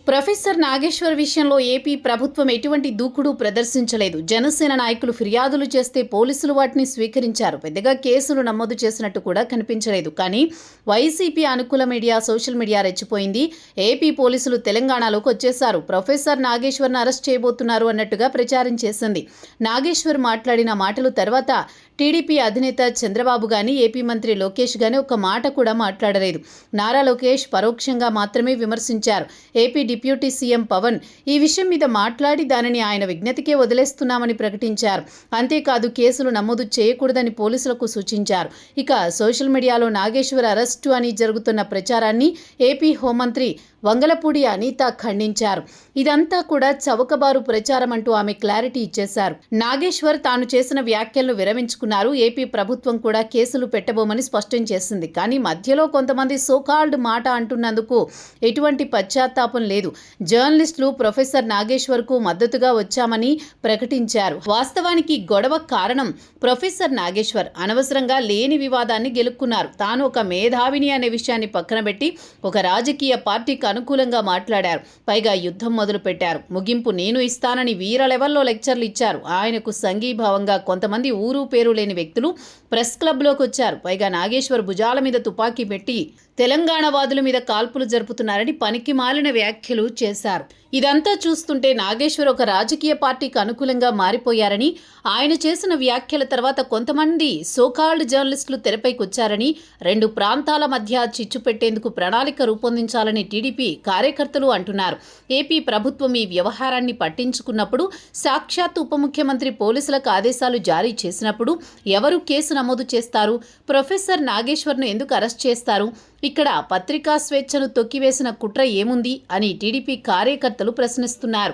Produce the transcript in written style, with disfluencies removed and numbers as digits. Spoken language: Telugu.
ప్రొఫెసర్ నాగేశ్వర్ విషయంలో ఏపీ ప్రభుత్వం ఎటువంటి దూకుడు ప్రదర్శించలేదు. జనసేన నాయకులు ఫిర్యాదులు చేస్తే పోలీసులు వాటిని స్వీకరించారు. పెద్దగా కేసులు నమోదు చేసినట్టు కూడా కనిపించలేదు. కానీ వైసీపీ అనుకూల మీడియా, సోషల్ మీడియా రెచ్చిపోయింది. ఏపీ పోలీసులు తెలంగాణలోకి వచ్చేశారు. ప్రొఫెసర్ నాగేశ్వర్ను అరెస్ట్ చేయబోతున్నారు అన్నట్టుగా ప్రచారం చేసింది. నాగేశ్వర్ మాట్లాడిన మాటలు తర్వాత టీడీపీ అధినేత చంద్రబాబు గాని, ఏపీ మంత్రి లోకేష్ గాని ఒక్క మాట కూడా మాట్లాడలేదు. నారా లోకేష్ పరోక్షంగా మాత్రమే విమర్శించారు. ఏపీ డిప్యూటీ సీఎం పవన్ ఈ విషయం మీద మాట్లాడి దానిని ఆయన విజ్ఞతకే వదిలేస్తున్నామని ప్రకటించారు. అంతేకాదు కేసులు నమోదు చేయకూడదని పోలీసులకు సూచించారు. ఇక సోషల్ మీడియాలో నాగేశ్వర్ అరెస్టు అని జరుగుతున్న ప్రచారాన్ని ఏపీ హోంమంత్రి వంగలపూడి అనిత ఖండించారు. ఇదంతా కూడా చౌకబారు ప్రచారం అంటూ ఆమె క్లారిటీ ఇచ్చేశారు. నాగేశ్వర్ తాను చేసిన వ్యాఖ్యలను విరమించుకున్నారు. ఏపీ ప్రభుత్వం కూడా కేసులు పెట్టబోమని స్పష్టం చేసింది. కానీ మధ్యలో కొంతమంది సోకాల్డ్ మాట అంటున్నందుకు ఎటువంటి పశ్చాత్తాపం లేదు. జర్నలిస్టులు ప్రొఫెసర్ నాగేశ్వర్కు మద్దతుగా వచ్చామని ప్రకటించారు. వాస్తవానికి గొడవ కారణం ప్రొఫెసర్ నాగేశ్వర్ అనవసరంగా లేని వివాదాన్ని గెలుక్కున్నారు. తాను ఒక మేధావిని అనే విషయాన్ని పక్కన పెట్టి ఒక రాజకీయ పార్టీకి అనుకూలంగా మాట్లాడారు. పైగా యుద్ధం మొదలుపెట్టారు. ముగింపు నేను ఇస్తానని వీర లెవెల్లో లెక్చర్లు ఇచ్చారు. ఆయనకు సంఘీభావంగా కొంతమంది ఊరు పేరు లేని వ్యక్తులు ప్రెస్ క్లబ్లోకి వచ్చారు. పైగా నాగేశ్వర్ భుజాల మీద తుపాకీ పెట్టి తెలంగాణ వాదుల మీద కాల్పులు జరుపుతున్నారని పనికి మాలిన వ్యాఖ్యలు చేశారు. ఇదంతా చూస్తుంటే నాగేశ్వర్ ఒక రాజకీయ పార్టీకి అనుకూలంగా మారిపోయారని, ఆయన చేసిన వ్యాఖ్యల తర్వాత కొంతమంది సోకాల్డ్ జర్నలిస్టులు తెరపైకి వచ్చారని, రెండు ప్రాంతాల మధ్య చిచ్చు పెట్టేందుకు ప్రణాళిక రూపొందించాలని టీడీపీ కార్యకర్తలు అంటున్నారు. ఏపీ ప్రభుత్వం ఈ వ్యవహారాన్ని పట్టించుకున్నప్పుడు, సాక్షాత్ ఉప ముఖ్యమంత్రి పోలీసులకు ఆదేశాలు జారీ చేసినప్పుడు ఎవరు కేసు నమోదు చేస్తారు? ప్రొఫెసర్ నాగేశ్వర్ను ఎందుకు అరెస్ట్ చేస్తారు? ఇక్కడ పత్రికా స్వేచ్ఛను తొక్కివేసిన కుట్ర ఏముంది అని టీడీపీ కార్యకర్తలు ప్రశ్నిస్తున్నారు.